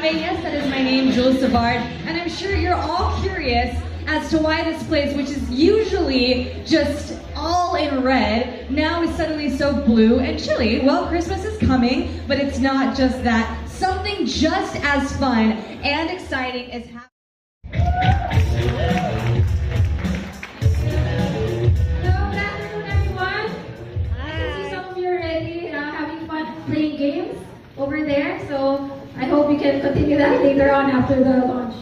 Yes, that is my name, Jules Savard, and I'm sure you're all curious as to why this place, which is usually just all in red, now is suddenly so blue and chilly. Well, Christmas is coming, but it's not just that. Something just as fun and exciting is happening. Hello, good afternoon, everyone. I can see some of you are already having fun playing games over there, so I hope we can continue that later on after the launch.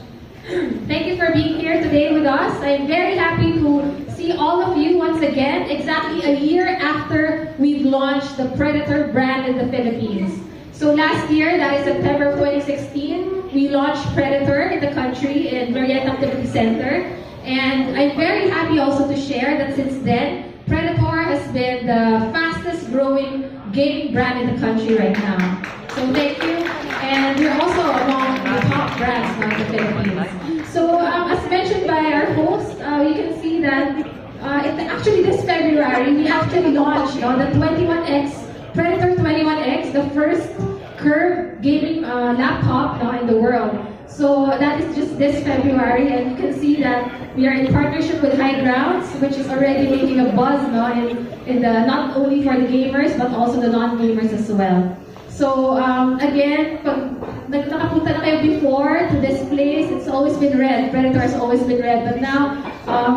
Thank you for being here today with us. I'm very happy to see all of you once again, exactly a year after we've launched the Predator brand in the Philippines. So last year, that is September of 2016, we launched Predator in the country in Marietta Activity Center. And I'm very happy also to share that since then, Predator has been the fastest growing gaming brand in the country right now. So thank you. And we're also among the top brands now in the Philippines. So as mentioned by our host, you can see that actually this February, we actually launched the 21X, Predator 21X, the first curved gaming laptop in the world. So that is just this February, and you can see that we are in partnership with High Grounds, which is already making a buzz in the, not only for the gamers, but also the non-gamers as well. So again, pag nakapunta na kayo before to this place, it's always been red. Predator has always been red, but now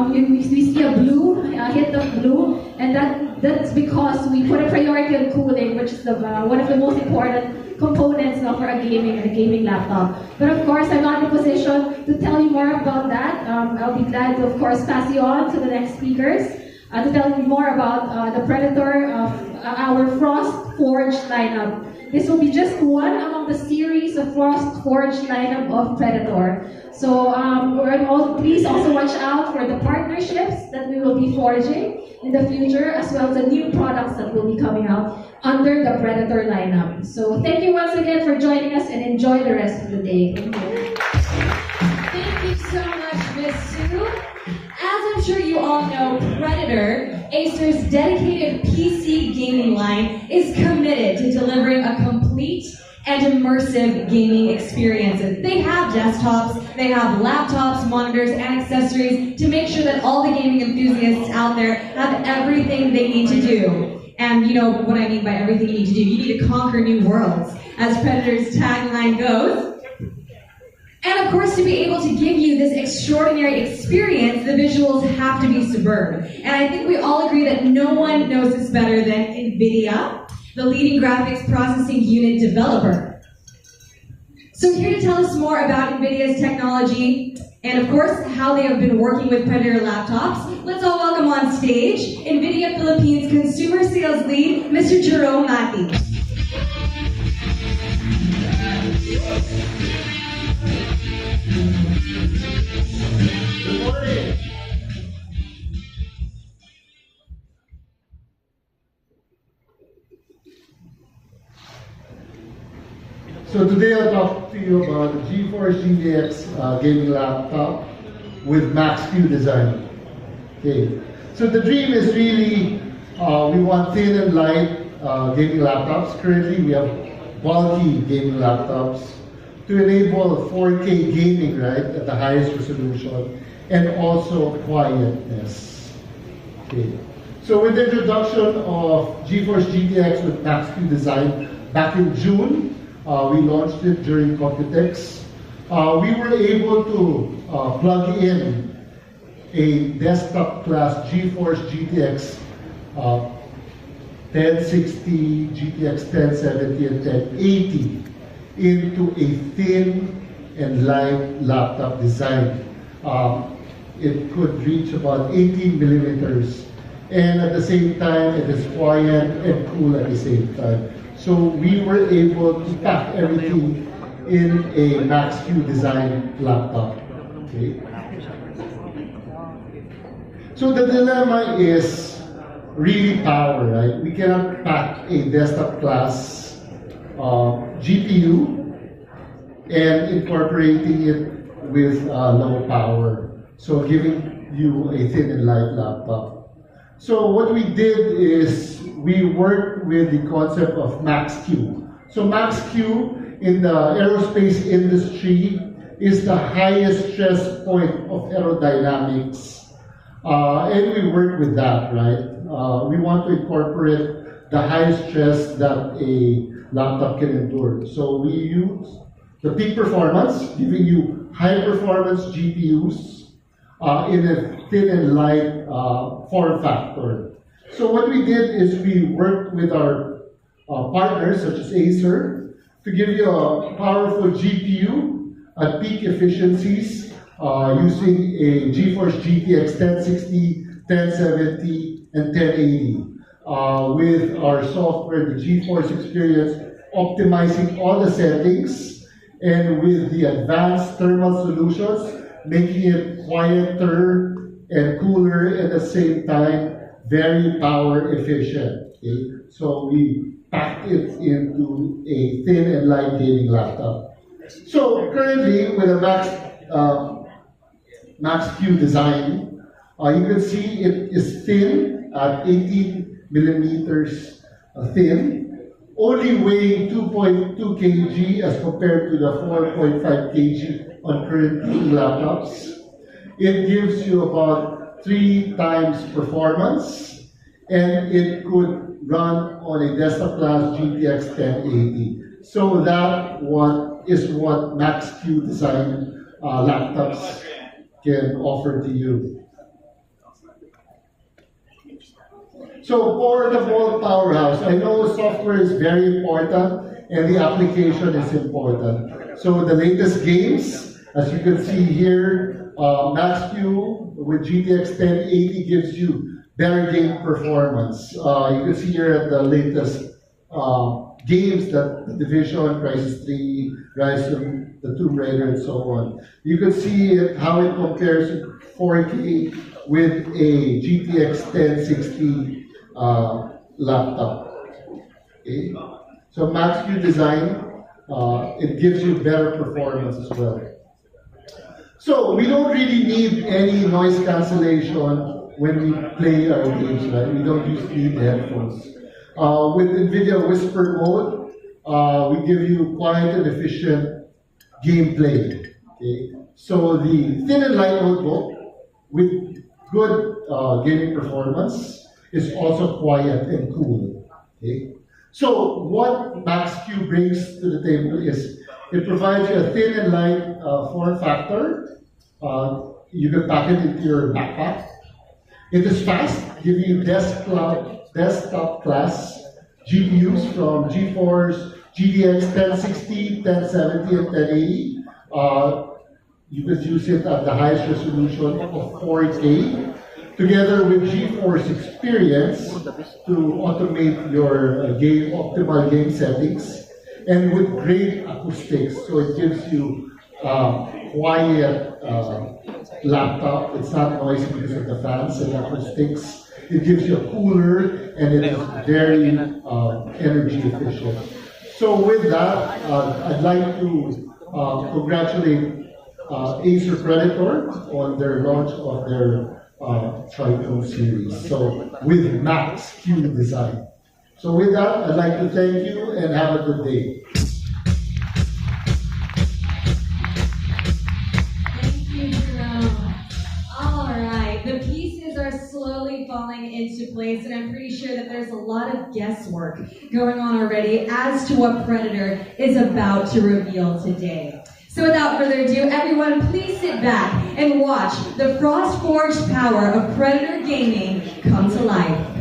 we see a blue, a hint of blue, and that's because we put a priority on cooling, which is one of the most important components for a gaming laptop. But of course, I'm not in a position to tell you more about that. I'll be glad to, of course, pass you on to the next speakers to tell you more about the Predator of our Frost Forge lineup. This will be just one among the series of Frost Forge lineup of Predator. So please also watch out for the partnerships that we will be forging in the future, as well as the new products that will be coming out under the Predator lineup. So thank you once again for joining us, and enjoy the rest of the day. Thank you. Thank you so much, Miss Sue. As I'm sure you all know, Predator, Acer's dedicated PC gaming line, is committed to delivering a complete and immersive gaming experiences. They have desktops, they have laptops, monitors, and accessories to make sure that all the gaming enthusiasts out there have everything they need to do. And you know what I mean by everything you need to do. You need to conquer new worlds, as Predator's tagline goes. And of course, to be able to give you this extraordinary experience, the visuals have to be superb. And I think we all agree that no one knows this better than NVIDIA, the leading graphics processing unit developer. So here to tell us more about NVIDIA's technology, and of course, how they have been working with Predator laptops, let's all welcome on stage NVIDIA Philippines Consumer Sales Lead, Mr. Jerome Mati. Good morning. So today I'll talk to you about the GeForce GTX gaming laptop with Max-Q design. Okay. So the dream is really we want thin and light gaming laptops. Currently we have bulky gaming laptops to enable 4K gaming, right, at the highest resolution, and also quietness. Okay. So with the introduction of GeForce GTX with Max-Q design back in June, we launched it during Computex. We were able to plug in a desktop class GeForce GTX 1060, GTX 1070, and 1080 into a thin and light laptop design. It could reach about 18 millimeters, and at the same time it is quiet and cool at the same time. So we were able to pack everything in a Max-Q design laptop. Okay. So the dilemma is really power, right? We cannot pack a desktop class GPU and incorporating it with low power. So giving you a thin and light laptop. So what we did is we worked with the concept of Max-Q. So Max-Q in the aerospace industry is the highest stress point of aerodynamics. And we work with that, right? We want to incorporate the highest stress that a laptop can endure. So we use the peak performance, giving you high performance GPUs in a thin and light form factor. So what we did is we worked with our partners such as Acer to give you a powerful GPU at peak efficiencies using a GeForce GTX 1060, 1070, and 1080 with our software, the GeForce Experience, optimizing all the settings, and with the advanced thermal solutions, making it quieter and cooler at the same time, very power efficient. Okay? So we packed it into a thin and light gaming laptop. So currently with a Max-Q design, you can see it is thin at 18 millimeters thin, only weighing 2.2 kg as compared to the 4.5 kg on current gaming laptops. It gives you about 3 times performance, and it could run on a desktop class GTX 1080. So that is what Max-Q design laptops can offer to you. So portable powerhouse. I know software is very important and the application is important. So the latest games, as you can see here, Max-Q with GTX 1080 gives you better game performance. You can see here at the latest games that the Division, Crisis 3, Rise of the Tomb Raider, and so on. You can see how it compares to 4K with a GTX 1060 laptop. Okay? So Max-Q design, it gives you better performance as well. So we don't really need any noise cancellation when we play our games, right? We don't need headphones. With NVIDIA Whisper mode, we give you quiet and efficient gameplay. Okay? So the thin and light notebook with good gaming performance is also quiet and cool. Okay? So what Max-Q brings to the table is it provides you a thin and light form factor. You can pack it into your backpack. It is fast, giving you desktop class GPUs from GeForce GTX 1060, 1070, and 1080. You can use it at the highest resolution of 4K, together with GeForce Experience to automate your optimal game settings, and with great acoustics. So it gives you quiet laptop. It's not noisy because of the fans and acoustics. It gives you a cooler, and it is very energy efficient. So with that, I'd like to congratulate Acer Predator on their launch of their Tri-Tone series. So with Max-Q design. So with that, I'd like to thank you and have a good day. Thank you, Jerome. All right, the pieces are slowly falling into place, and I'm pretty sure that there's a lot of guesswork going on already as to what Predator is about to reveal today. So without further ado, everyone, please sit back and watch the frost-forged power of Predator Gaming come to life.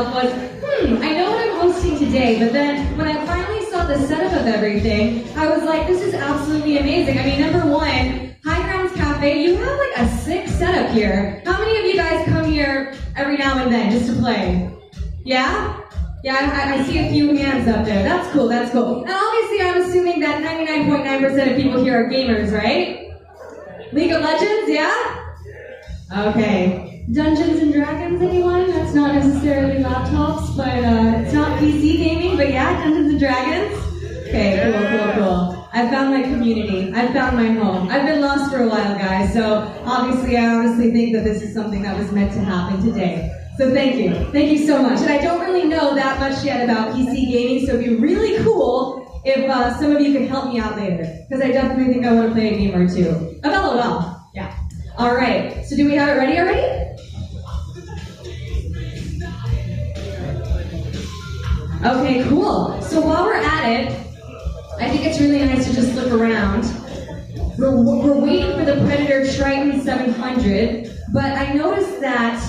myself was, I know what I'm hosting today, but then when I finally saw the setup of everything, I was like, this is absolutely amazing. I mean, number one, High Grounds Cafe, you have like a sick setup here. How many of you guys come here every now and then just to play? Yeah? Yeah, I see a few hands up there. That's cool, that's cool. And obviously I'm assuming that 99.9% of people here are gamers, right? League of Legends, yeah? Okay. Dungeons and Dragons, anyone? That's not necessarily laptops, but it's not PC gaming, but yeah, Dungeons and Dragons? Okay, cool. I found my community. I found my home. I've been lost for a while, guys, so obviously I honestly think that this is something that was meant to happen today. So thank you. Thank you so much. And I don't really know that much yet about PC gaming, so it'd be really cool if some of you could help me out later, because I definitely think I want to play a game or two. Of LOL. Yeah. All right. So do we have it ready already? Okay, cool. So while we're at it, I think it's really nice to just look around. We're waiting for the Predator Triton 700, but I noticed that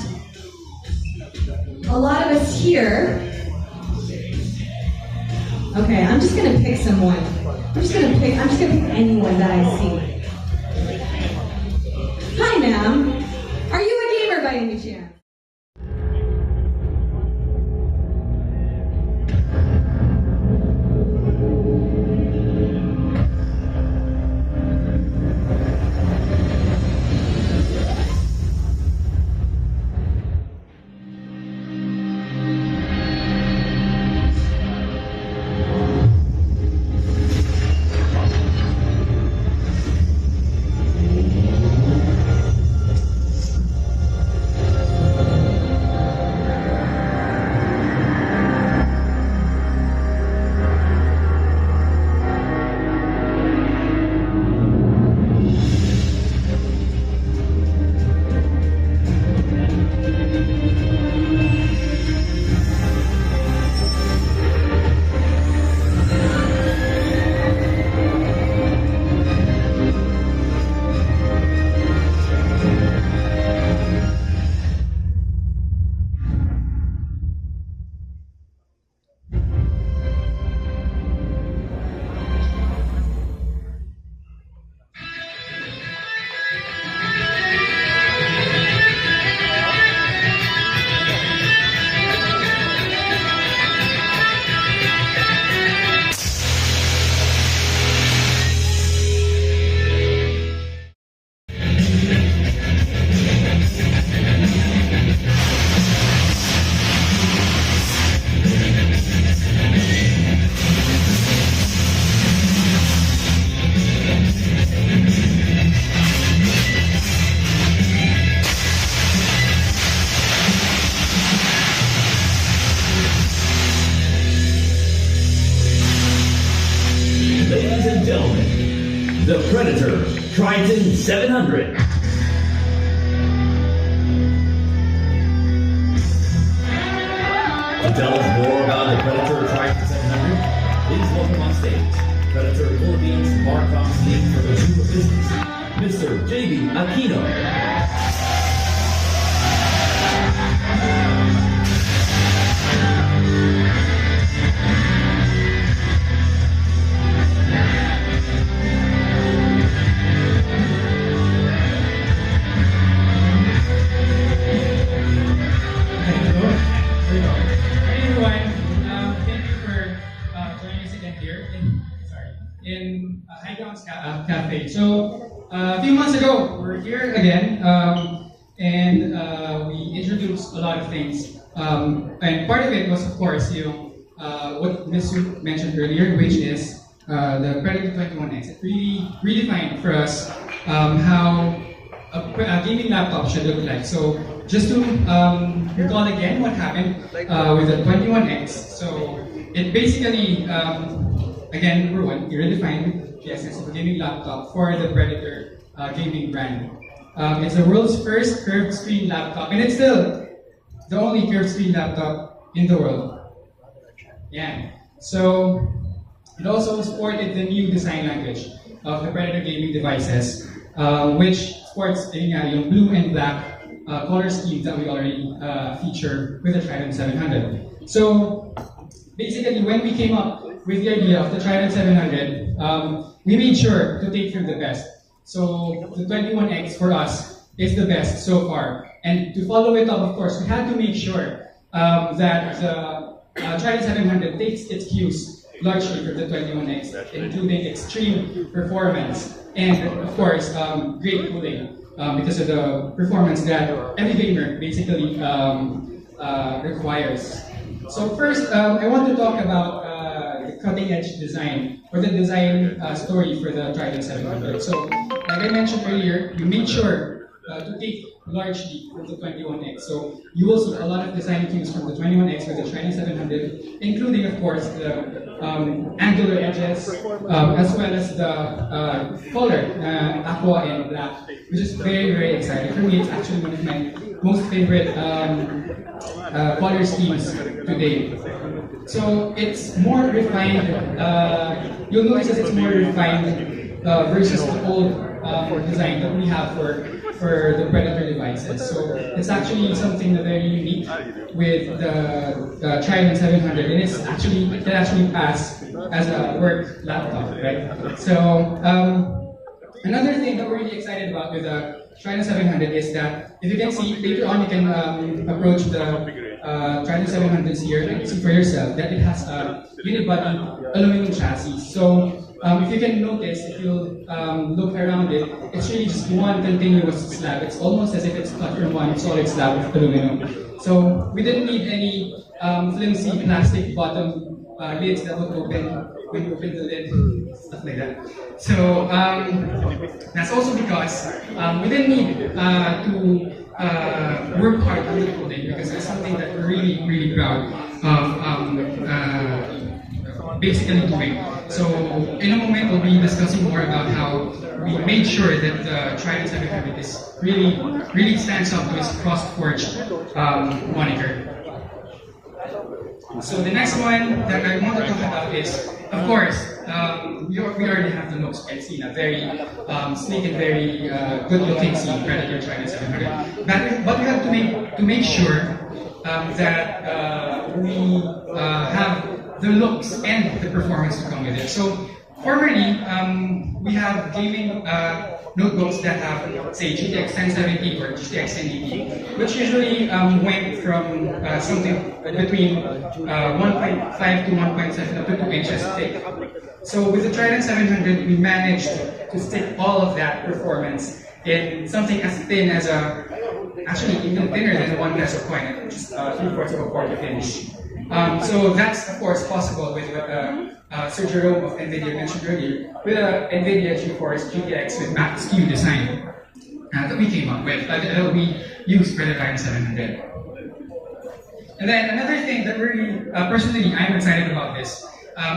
a lot of us here. Okay, I'm just gonna pick someone. I'm just gonna pick anyone that I see. Hi, ma'am. Are you a gamer by any chance? The Predator Triton 700. To tell us more about the Predator Triton 700, please welcome on stage Predator Philippines Marcom's lead for the Chief of Business, Mr. JB Aquino. In High Grounds Cafe. So a few months ago, we're here again, and we introduced a lot of things. And part of it was, of course, what Ms. Sue mentioned earlier, which is the Predator 21X. It really redefined for us how a gaming laptop should look like. So just to recall again what happened with the 21X. So it basically again, number one, it redefined the essence of a gaming laptop for the Predator gaming brand. It's the world's first curved screen laptop, and it's still the only curved screen laptop in the world. Yeah. So it also supported the new design language of the Predator gaming devices, which sports yung blue and black color schemes that we already feature with the Trident 700. So basically, when we came up with the idea of the Trident 700, we made sure to take from the best. So the 21X for us is the best so far. And to follow it up, of course, we had to make sure that the Trident 700 takes its cues largely from the 21X, including extreme performance and, of course, great cooling because of the performance that every gamer basically requires. So first, I want to talk about the cutting-edge design or the design story for the Trident 700. So, like I mentioned earlier, we made sure to take largely from the 21X. So you will see a lot of design cues from the 21X with the Trident 700, including, of course, the angular edges, as well as the color, aqua and black, which is very, very exciting. For me, it's actually one of my most favorite color schemes today. So it's more refined. You'll notice that it's more refined versus the old design that we have for the Predator devices. So it's actually something that very unique with the Trident 700, and it actually passed as a work laptop, right? So another thing that we're really excited about with the Trident 700 is that, if you can see later on, you can approach the Trident 700s here and see for yourself that it has a unibody aluminum chassis. So if you can notice, if you look around it, it's really just one continuous slab. It's almost as if it's cut from one solid slab of aluminum. So we didn't need any flimsy plastic bottom lids that would open when you open the lid, stuff like that. So that's also because we didn't need to work hard on the coding, because it's something that we're really, really proud of basically doing. So in a moment, we'll be discussing more about how we made sure that the Trident 700 is really stands up to its cross-forged moniker. So the next one that I want to talk about is, of course, we already have the looks. It's a very sleek and very good-looking Predator Trident 700. But we have to make sure that we have the looks and the performance to come with it. So formerly, we have gaming notebooks that have, say, GTX 1070 or GTX 1080, which usually went from something between 1.5 to 1.7 up to 2 inches thick. So with the Trident 700, we managed to stick all of that performance in something as thin as actually even thinner than 1 peso coin, just 3/4 of a quarter inch. So that's, of course, possible with what Sir Jerome of NVIDIA mentioned earlier, with NVIDIA GeForce GTX with Max-Q design that we came up with, that we used for the Trident 700. And then another thing that really, personally, I'm excited about this,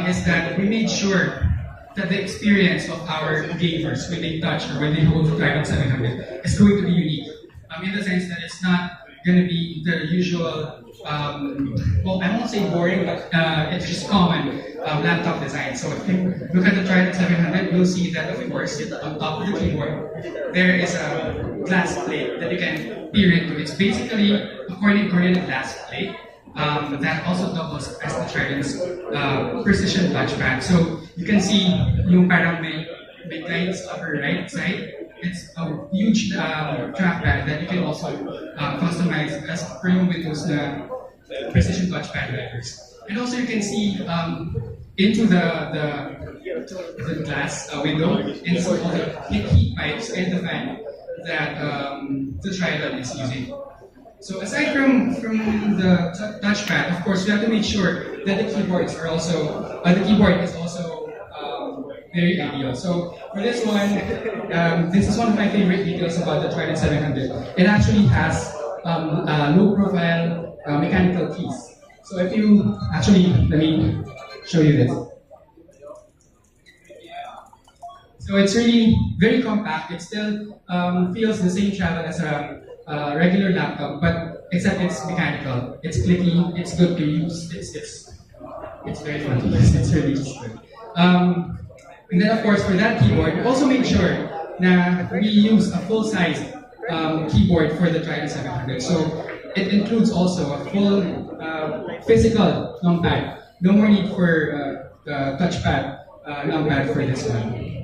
is that we made sure that the experience of our gamers when they touch or when they hold the Trident 700 is going to be unique. In the sense that it's not going to be the usual, well, I won't say boring, but it's just common laptop design. So if you look at the Trident 700, you'll see that, of course, on top of the keyboard, there is a glass plate that you can peer into. It's basically a corrugated glass plate that also doubles as the Trident's precision touchpad. So you can see yung parang may guides upper right side. It's a huge trackpad that you can also customize as per yung Windows precision touchpad letters. And also you can see into the glass window and see all the heat pipes and the fan that the Trident is using. So aside from the touchpad, of course, we have to make sure that the keyboards are also the keyboard is also very ideal. So for this one, this is one of my favorite details about the Trident 700. It actually has low-profile mechanical keys. So if you actually, let me show you this. So it's really very compact. It still feels the same travel as a regular laptop, but except it's mechanical. It's clicky. It's good to use. It's very fun to use. It's really just good. And then, of course, for that keyboard, we also made sure that we use a full-size keyboard for the Trident 700. So it includes also a full physical numpad. No more need for touchpad numpad for this one.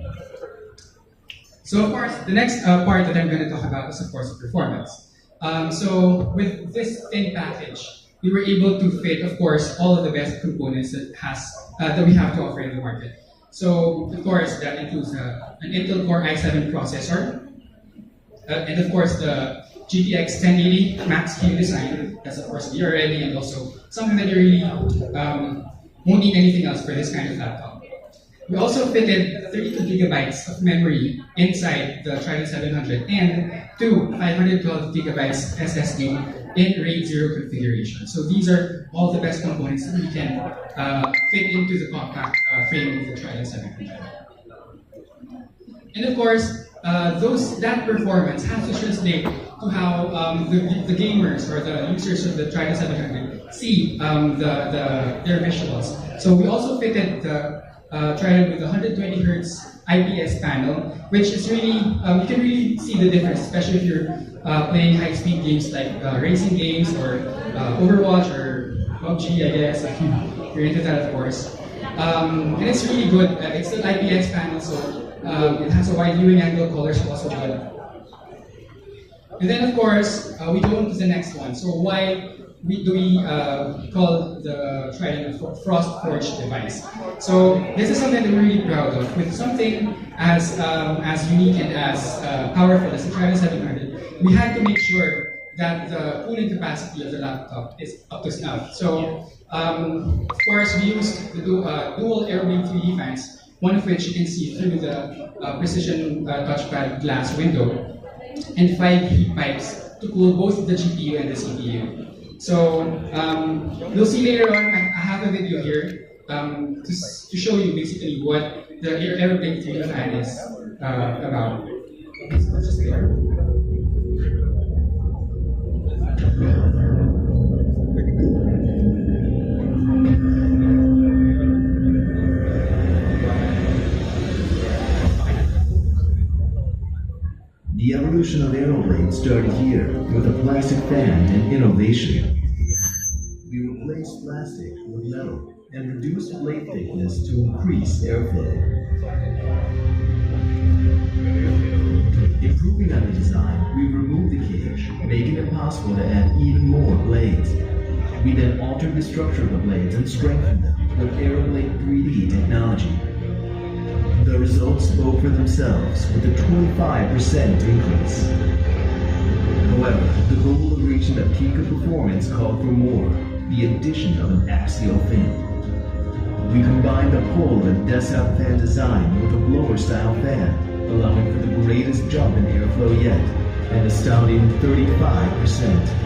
So of course, the next part that I'm going to talk about is of course performance. So with this thin package, we were able to fit, of course, all of the best components that we have to offer in the market. So of course, that includes an Intel Core i7 processor, and of course the GTX 1080 Max-Q design. That's of course VR-ready and also something that you really won't need anything else for this kind of laptop. We also fitted 32 gigabytes of memory inside the Trident 700 and two 512 gigabytes SSD in RAID 0 configuration. So these are all the best components that we can fit into the compact frame of the Trident 700. And of course, that performance has to translate to how the gamers or the users of the Trident 700 see their visuals. So we also fitted the Trident with 120 Hz IPS panel, which is really, you can really see the difference, especially if you're playing high-speed games like racing games or Overwatch or PUBG, I guess, if you're into that, of course. And it's really good. It's an IPS panel, so it has a wide viewing angle, colors are also good. And then, of course, we go on to the next one. So why do we call the Trident a Frost Forged device? So this is something that we're really proud of. With something as unique and as powerful as the Trident 700, we had to make sure that the cooling capacity of the laptop is up to snuff. So, of course, we used the dual Airwave 3D fans, one of which you can see through the precision touchpad glass window, and 5 heat pipes to cool both the GPU and the CPU. So you'll see later on, I have a video here to show you basically what the Airblade 3D fan is about. So just there. The evolution of Aeroblade started here with a plastic fan and innovation. We replaced plastic with metal and reduced blade thickness to increase airflow. Improving on the design, we removed the cage, making it possible to add even more blades. We then altered the structure of the blades and strengthened them with Aeroblade 3D technology. The results spoke for themselves with a 25% increase. However, the goal of reaching a peak of performance called for more, the addition of an axial fin. We combined the pull of a desktop fan design with a blower-style fan, allowing for the greatest jump in airflow yet, an astounding 35%.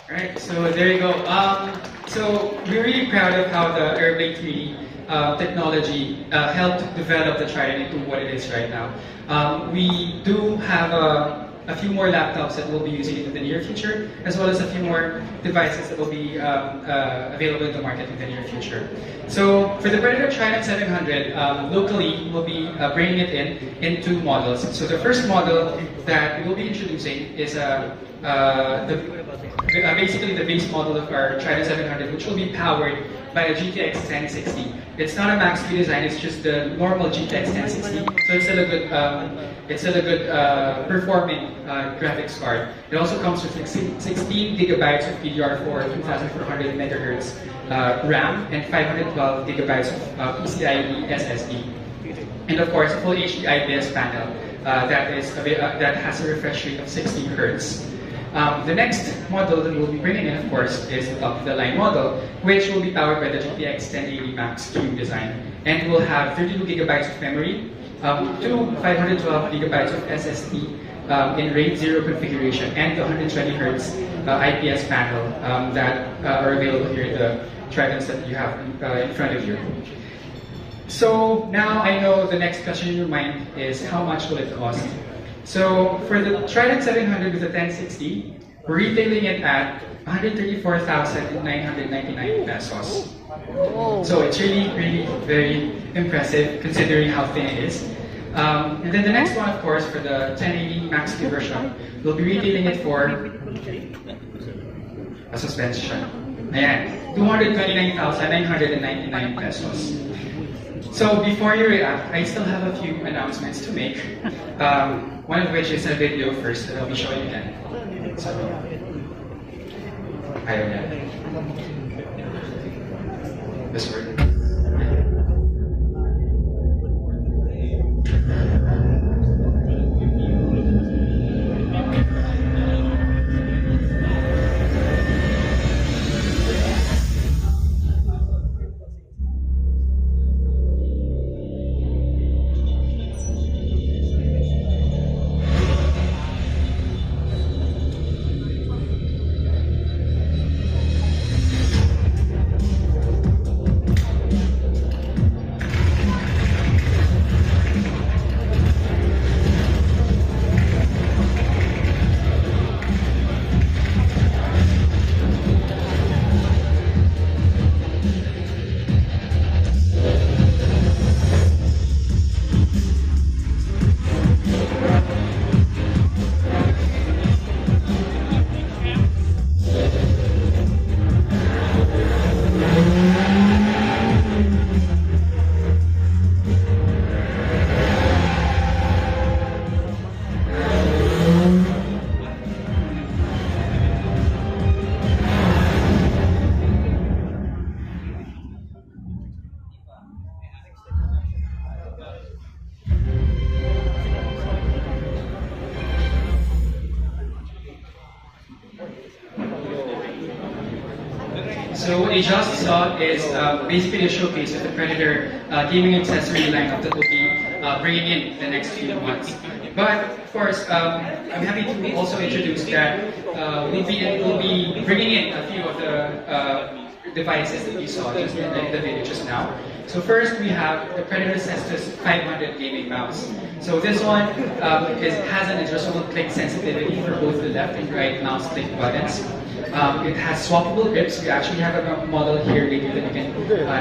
Alright, so there you go. So we're really proud of how the Airblade 3D technology helped develop the Trident into what it is right now. We do have a few more laptops that we'll be using in the near future, as well as a few more devices that will be available in the market in the near future. So for the Predator Trident 700, locally we'll be bringing it in two models. So the first model that we will be introducing is basically the base model of our Trident 700, which will be powered by a GTX 1060. It's not a Max-Q design; it's just the normal GTX 1060. So it's still a good performing graphics card. It also comes with 16 gigabytes of DDR4 2400 megahertz RAM and 512 gigabytes of PCIe SSD, and of course a full HD IPS panel that has a refresh rate of 60 Hz. The next model that we'll be bringing in, of course, is the top-of-the-line model, which will be powered by the GTX 1080 Max-Q design, and will have 32 gigabytes of memory, two 512 gigabytes of SSD in RAID 0 configuration, and the 120 Hz IPS panel that are available here in the Tridents that you have in front of you. So now I know the next question in your mind is how much will it cost? So for the Trident 700 with the 1060, we're retailing it at 134,999 pesos. So it's really, really very impressive considering how thin it is. And then the next one, of course, for the 1080 Max Q version, we'll be retailing it for a suspension. Ayan, 229,999 pesos. So before you react, I still have a few announcements to make. One of which is a video first that I'll be showing again. So, ayaw niya. This word. So what you just saw is basically a showcase of the Predator gaming accessory lineup that we'll be bringing in the next few months. But of course, I'm happy to also introduce that we'll be bringing in a few of the devices that you saw just in the video just now. So first we have the Predator Cestus 500 gaming mouse. So this one has an adjustable click sensitivity for both the left and right mouse click buttons. It has swappable grips. We actually have a model here later that you can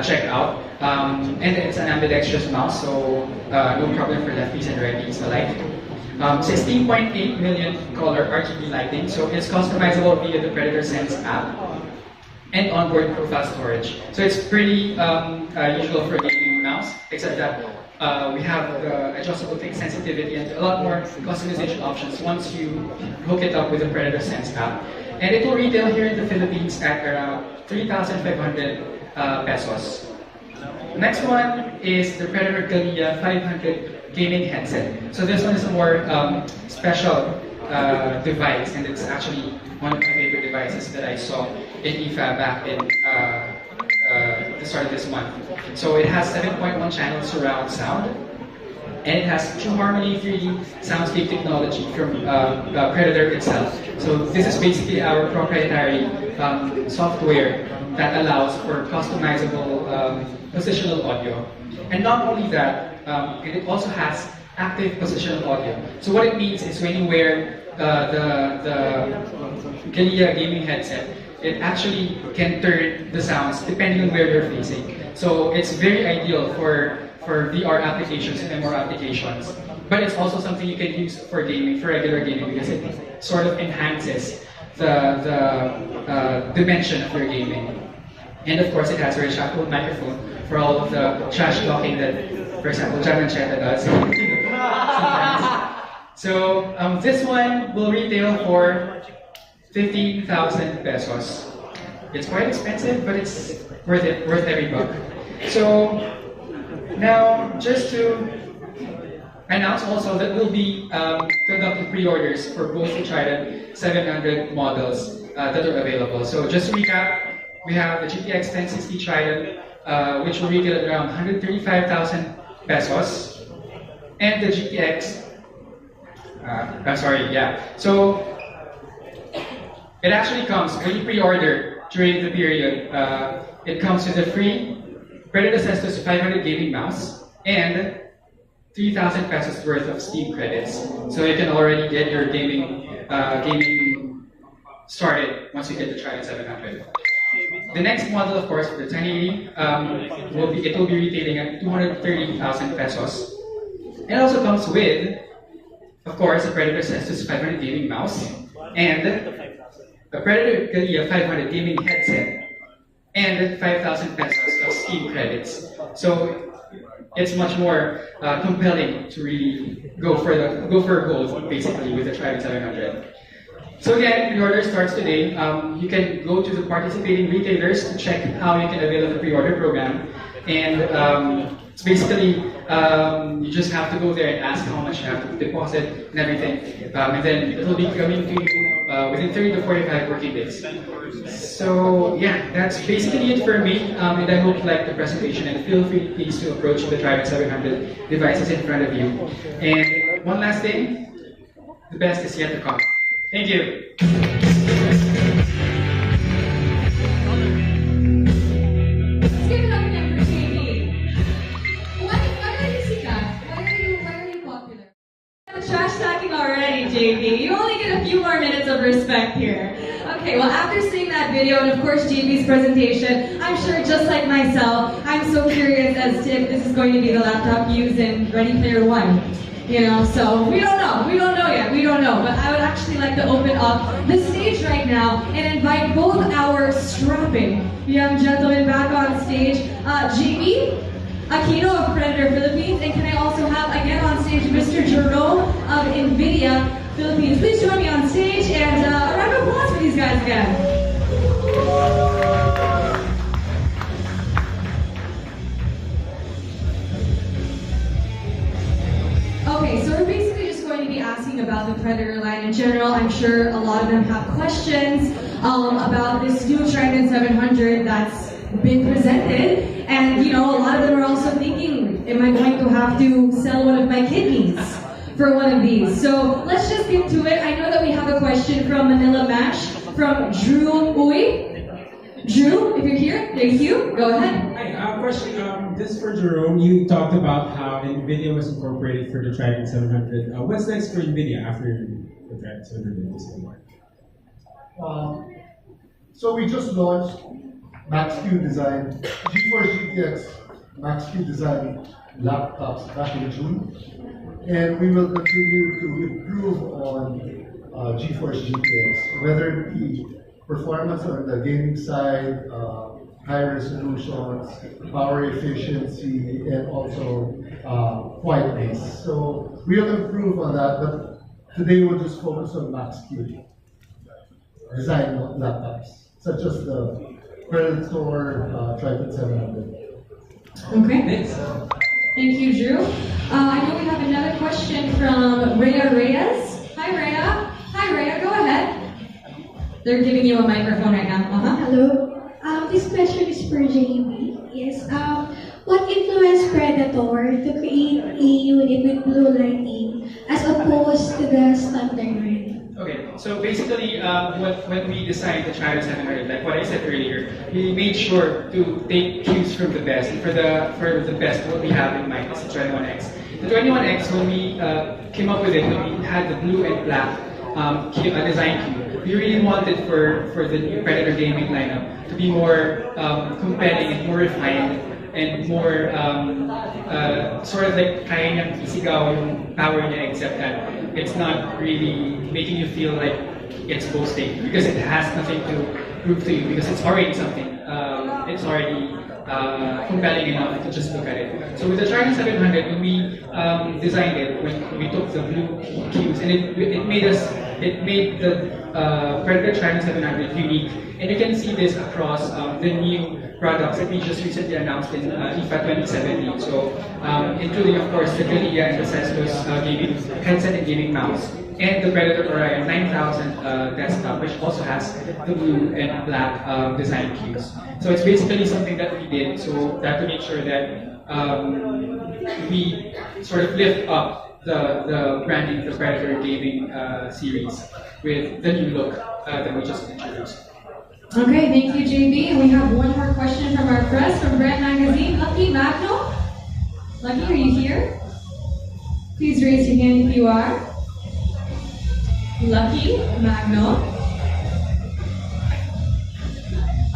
check out. And it's an ambidextrous mouse, so no problem for lefties and righties alike. 16.8 million color RGB lighting, so it's customizable via the Predator Sense app. And onboard profile storage. So it's pretty usual for a gaming mouse, except that we have the adjustable click sensitivity and a lot more customization options once you hook it up with the Predator Sense app. And it will retail here in the Philippines at around 3,500 pesos. Next one is the Predator Gallia 500 gaming headset. So this one is a more special device, and it's actually one of my favorite devices that I saw in IFA back in the start of this month. So it has 7.1 channel surround sound, and it has True Harmony 3D soundscape technology from Predator itself. So this is basically our proprietary software that allows for customizable positional audio. And not only that, it also has active positional audio. So what it means is when you wear the Gallia gaming headset, it actually can turn the sounds depending on where you're facing. So it's very ideal for VR applications and MR applications. But it's also something you can use for gaming, for regular gaming, because it sort of enhances the dimension of your gaming. And of course, it has a retractable microphone for all of the trash talking that, for example, John Manchetta does sometimes. So this one will retail for 15,000 pesos. It's quite expensive, but it's worth it, worth every buck. So now, just to announce also that we'll be conducting pre-orders for both the Trident 700 models that are available. So just to recap, we have the GTX 1060 Trident, which will retail at around 135,000 pesos, and the GTX. So it actually comes when you pre-order during the period. It comes with a free Predator Cestus 500 gaming mouse, and 3,000 pesos worth of Steam credits. So you can already get your gaming started once you get the Trident 700. The next model, of course, for the 1080, will be retailing at 230,000 pesos. It also comes with, of course, a Predator Cestus 500 gaming mouse and a Predator Galea 500 gaming headset and 5,000 pesos of Steam credits. So it's much more compelling to really go for gold, basically, with the Trident 700. So again, pre-order starts today. You can go to the participating retailers to check how you can avail of the pre-order program. And it's basically, you just have to go there and ask how much you have to deposit and everything. And then it will be coming to you within 30 to 45 working days. So yeah, that's basically it for me. And I hope you like the presentation, and feel free please to approach the Trident 700 devices in front of you. And one last thing, the best is yet to come. Thank you. Let's give it up again for JB. Why are you sikat? Why are you popular? Trash talking already, JB. You only get a few more minutes of respect here. Okay, well, after seeing that video and of course JB's presentation, I'm sure just like myself, I'm so curious as to if this is going to be the laptop used in Ready Player One. You know, so we don't know yet, but I would actually like to open up the stage right now and invite both our strapping young gentlemen back on stage, JB Aquino of Predator Philippines, and can I also have again on stage Mr. Jerome of NVIDIA Philippines. Please join me on stage, and a round of applause for these guys again. Okay, so we're basically just going to be asking about the Predator line in general. I'm sure a lot of them have questions about this new Trident 700 that's been presented. And, you know, a lot of them are also thinking, am I going to have to sell one of my kidneys for one of these? So let's just get to it. I know that we have a question from Manila Mash from Drew Uy. Drew, if you're here, thank you. Go ahead. Hi, question. Just for Jerome, you talked about how NVIDIA was incorporated for the Trident 700. What's next for NVIDIA after the Trident 700 is award? So we just launched Max-Q Design, GeForce GTX Max-Q Design laptops back in June. And we will continue to improve on GeForce GTX, whether it be performance on the gaming side, high resolutions, power efficiency, and also quietness. So we'll improve on that, but today we'll just focus on Max-Q design laptops, such as the Predator Trident 700. Okay. Thank you, Drew. I know we have another question from Rhea Reyes. Hi, Rhea. Hi, Rhea. Go ahead. They're giving you a microphone right now. Hello. This question is for JB. Yes. What influenced Predator to create a unit with blue lighting as opposed to the standard one? Okay, so basically, when we designed the Trident 700, like what I said earlier, we made sure to take cues from the best. And for the best, what we have in mind is the 21X. The 21X, when we came up with it, when we had the blue and black design cue, we really wanted for the new Predator gaming lineup to be more compelling and more refined and more sort of like kaya niyang isigaw yung power niya, except that it's not really making you feel like it's boasting, because it has nothing to prove to you, because it's already something. It's already compelling enough to just look at it. So with the Trident 700, when we designed it, when we took the blue cues, and it made the Predator Trident 700 unique. And you can see this across the new products that we just recently announced in IFA 2017. So including, of course, the Galea and the Cestus gaming headset and gaming mouse, and the Predator Orion 9000 desktop, which also has the blue and black design cues. So it's basically something that we did so that to make sure that we sort of lift up the branding of the Predator gaming series with the new look that we just introduced. Okay, thank you, JB. And we have one more question from our press from Brand Magazine. Lucky Magno? Lucky, are you here? Please raise your hand if you are. Lucky Magno.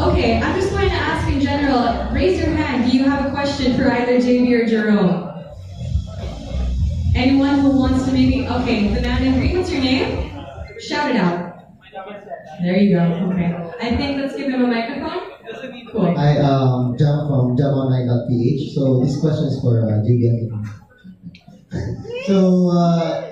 Okay, I'm just going to ask in general, raise your hand. Do you have a question for either JB or Jerome? Anyone who wants to maybe, okay, the man in green, what's your name? Shout it out. There you go, okay. I think let's give him a microphone. Cool. Hi, Jam from jamonline.ph. So this question is for JB. So, I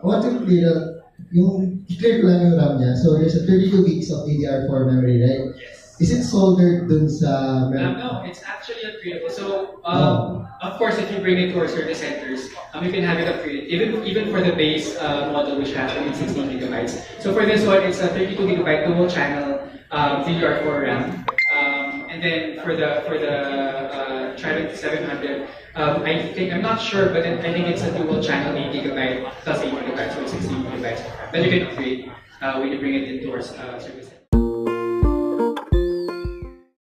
want to clear ko lang yung RAM niya. So there's a 32 gigs of DDR4 memory, right? Is it soldered dun sa memory? No, it's actually upgradable. So, of course, if you bring it to our service centers, you can have it upgraded, even for the base model, which has only 16 gigabytes. So for this one, it's a 32 gigabyte dual channel DDR4 RAM. And then for the Trident 700, I'm not sure, but I think it's a dual channel 8 gigabyte plus 8 gigabytes, so it's 16 gigabytes. But you can upgrade when you bring it into our service center.